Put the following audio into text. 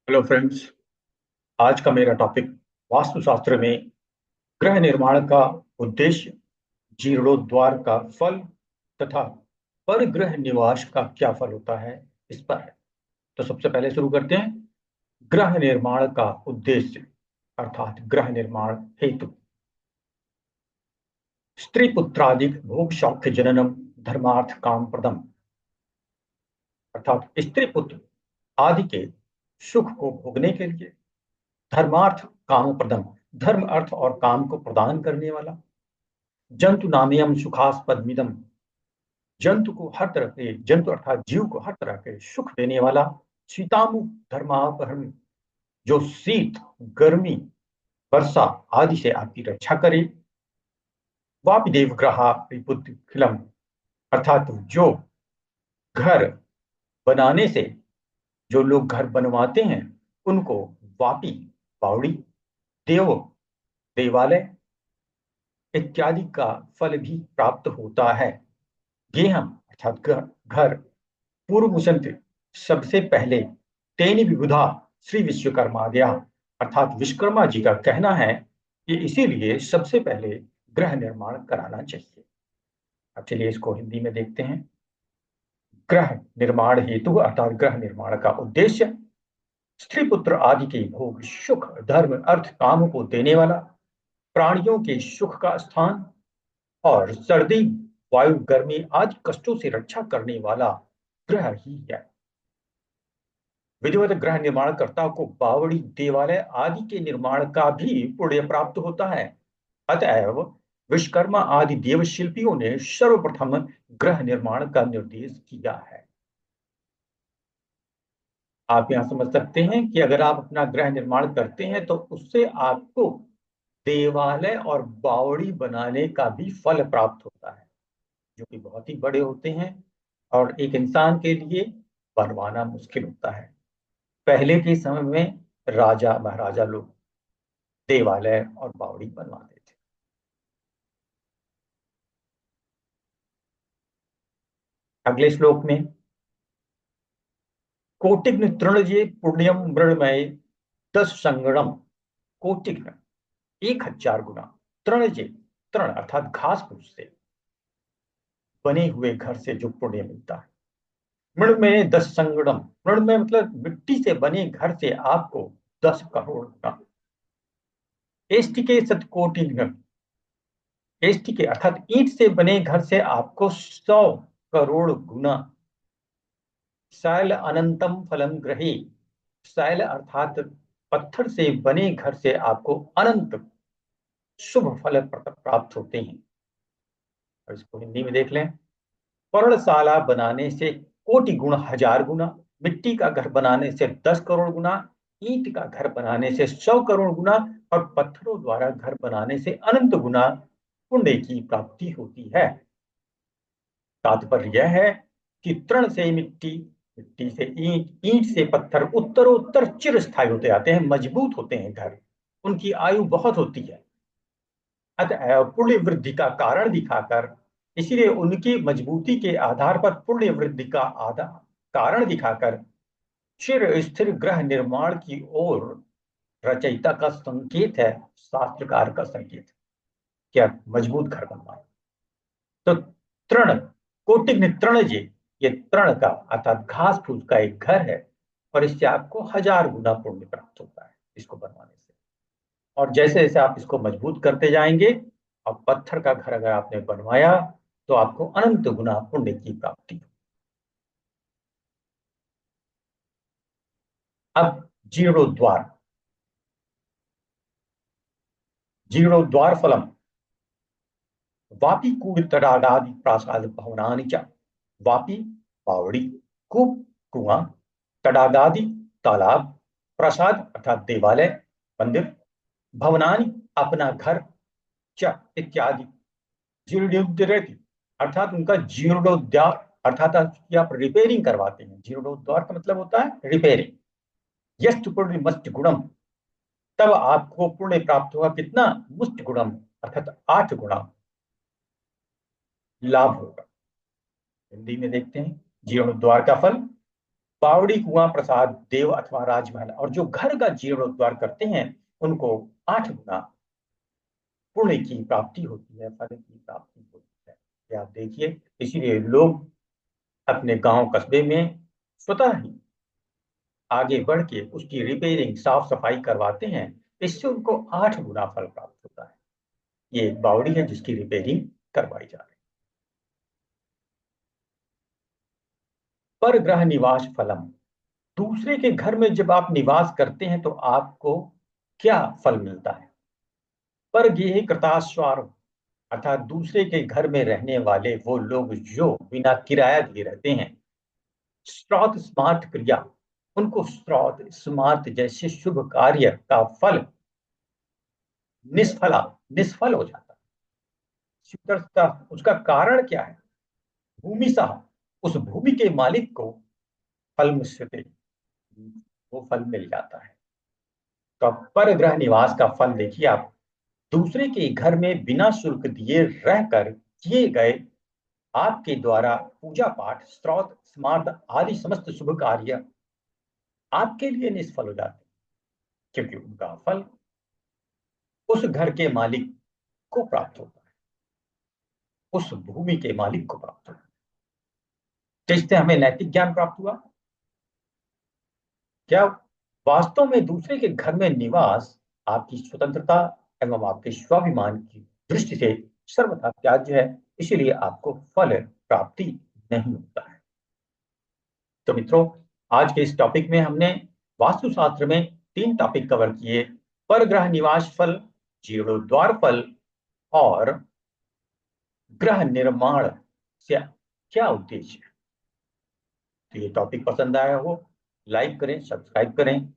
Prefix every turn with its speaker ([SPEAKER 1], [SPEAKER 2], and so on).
[SPEAKER 1] Hello friends. आज का मेरा टॉपिक वास्तुशास्त्र में गृह निर्माण का उद्देश्य, जीर्णोद्वार का फल तथा परगृह निवास का क्या फल होता है, इस पर है। तो सबसे पहले शुरू करते हैं। गृह निर्माण का उद्देश्य अर्थात गृह निर्माण हेतु। स्त्री पुत्रादिक भोग शौख्य जननम धर्मार्थ काम प्रदम। अर्थात स्त्री पुत्र आदि के सुख को भोगने के लिए, धर्मार्थ काम प्रदम, धर्म अर्थ और काम को प्रदान करने वाला, जंतु नामयम सुखास्पदमिदम, जंतु को हर तरह के, जंतु अर्थात जीव को हर तरह के सुख देने वाला, शीतामु धर्मापहरण, जो शीत, गर्मी, वर्षा आदि से आपकी रक्षा करे, वापि देवग्रहा खिलम, अर्थात जो घर बनाने से, जो लोग घर बनवाते हैं उनको वापी, बावड़ी, देव, देवालय इत्यादि का फल भी प्राप्त होता है। गेहम अर्थात घर, पूर्व मुसंत, सबसे पहले तेनि विबुधा श्री विश्वकर्मा दिया, अर्थात विश्वकर्मा जी का कहना है कि इसीलिए सबसे पहले गृह निर्माण कराना चाहिए। अब चलिए इसको हिंदी में देखते हैं। गृह निर्माण हेतु अर्थात गृह निर्माण का उद्देश्य, स्त्री पुत्र आदि के भोग सुख धर्म अर्थ काम को देने वाला, प्राणियों के सुख का स्थान और सर्दी वायु गर्मी आदि कष्टों से रक्षा करने वाला गृह ही है। विधिवत गृह निर्माणकर्ता को बावड़ी, देवालय आदि के निर्माण का भी पुण्य प्राप्त होता है। अतएव विश्वकर्मा आदि देव शिल्पियों ने सर्वप्रथम गृह निर्माण का निर्देश किया है। आप यहां समझ सकते हैं कि अगर आप अपना गृह निर्माण करते हैं तो उससे आपको देवालय और बावड़ी बनाने का भी फल प्राप्त होता है, जो कि बहुत ही बड़े होते हैं और एक इंसान के लिए बनवाना मुश्किल होता है। पहले के समय में राजा महाराजा लोग देवालय और बावड़ी बनवाते थे। अगले श्लोक में कोटिग्न तृणजे पुण्यम मृणमय 10 संगणम, कोटिग्न 1000 गुना, तृणजे, तृण अर्थात घास फूस से बने हुए घर से जो पुण्य मिलता है। मृणमय 10 संगणम, मृणमय मतलब मिट्टी से बने घर से आपको 10 करोड़ गुना, एष्टि के सतकोटिग्न, एष्टि के अर्थात ईंट से बने घर से आपको 100 करोड़ गुना, शैल अनंतम फलम ग्रहे, शैल अर्थात पत्थर से बने घर से आपको अनंत शुभ फल प्राप्त होते हैं। और इसको हिंदी में देख लें। पर्णशाला बनाने से कोटि गुण 1000 गुना, मिट्टी का घर बनाने से 10 करोड़ गुना, ईंट का घर बनाने से 100 करोड़ गुना और पत्थरों द्वारा घर बनाने से अनंत गुना पुण्य की प्राप्ति होती है। तात्पर्य यह है कि तृण से मिट्टी, मिट्टी से ईंट, ईंट से पत्थर उत्तरोत्तर चिरस्थायी होते आते हैं, मजबूत होते हैं घर, उनकी आयु बहुत होती है। अतः पुण्य वृद्धि का कारण दिखाकर, इसीलिए उनकी मजबूती के आधार पर पुण्य वृद्धि का आधार कारण दिखाकर चिर स्थिर गृह निर्माण की ओर रचयिता का संकेत है, शास्त्रकार का संकेत, क्या मजबूत घर बनवाए। तो तृण, कोटिग्न तृणजे, ये तृण का अर्थात घास फूस का एक घर है और इससे आपको 1000 गुना पुण्य प्राप्त होता है इसको बनवाने से। और जैसे जैसे आप इसको मजबूत करते जाएंगे और पत्थर का घर अगर आपने बनवाया तो आपको अनंत गुना पुण्य की प्राप्ति। अब जीर्णोद्वार, जीर्णोद्वार फलम, वापी कूप तडागादि प्रासाद भवनानि च, वापी बावड़ी, कूप कुआं, तडागादि तालाब, प्रसाद अर्थात देवालय मंदिर, भवनानि अपना घर, च इत्यादि, जीर्णोद्धार अर्थात उनका जीर्णोद्धार अर्थात कि आप रिपेयरिंग करवाते हैं। जीर्णोद्धार का मतलब होता है रिपेयरिंग। यस्तु पुण्य मस्त गुणम, तब आपको पुण्य प्राप्त होगा कितना, मुष्ट गुणम अर्थात 8 गुना लाभ होगा। हिंदी में देखते हैं जीर्णोद्धार का फल, बावड़ी, कुआं, प्रसाद, देव अथवा राजमहल, और जो घर का जीर्णोद्धार करते हैं उनको 8 गुना पुण्य की प्राप्ति होती है, फल की प्राप्ति होती है। ये आप देखिए, इसीलिए लोग अपने गांव कस्बे में स्वतः ही आगे बढ़ के उसकी रिपेयरिंग, साफ सफाई करवाते हैं। इससे उनको 8 गुना फल प्राप्त होता है। ये एक बावड़ी है जिसकी रिपेयरिंग करवाई जा रही है। पर ग्रह निवास फलम, दूसरे के घर में जब आप निवास करते हैं तो आपको क्या फल मिलता है? पर गेह कृतास्वार, अर्थात दूसरे के घर में रहने वाले वो लोग जो बिना किराया दिए रहते हैं। श्रौत स्मार्ट क्रिया, उनको श्रौत स्मार्ट जैसे शुभ कार्य का फल निष्फला निष्फल हो जाता है। शीतलता, उसका कारण क्या है? भूमि साह, उस भूमि के मालिक को फल मिश्रित, वो फल मिल जाता है। तो अब पर ग्रह निवास का फल देखिए आप, दूसरे के घर में बिना शुल्क दिए रहकर किए गए आपके द्वारा पूजा पाठ, स्तोत्र, स्मार्त आदि समस्त शुभ कार्य आपके लिए निष्फल हो जाते हैं, क्योंकि उनका फल उस घर के मालिक को प्राप्त होता है, उस भूमि के मालिक को प्राप्त होता है। तो इससे हमें नैतिक ज्ञान प्राप्त हुआ। क्या वास्तव में दूसरे के घर में निवास आपकी स्वतंत्रता एवं आपके स्वाभिमान की दृष्टि से सर्वथा त्याज्य है, इसीलिए आपको फल प्राप्ति नहीं होता है। तो मित्रों, आज के इस टॉपिक में हमने वास्तुशास्त्र में 3 टॉपिक कवर किए: पर ग्रह निवास फल, जीर्णोद्वार फल, और ग्रह निर्माण से क्या उद्देश्य है। तो ये टॉपिक पसंद आया हो, लाइक करें, सब्सक्राइब करें।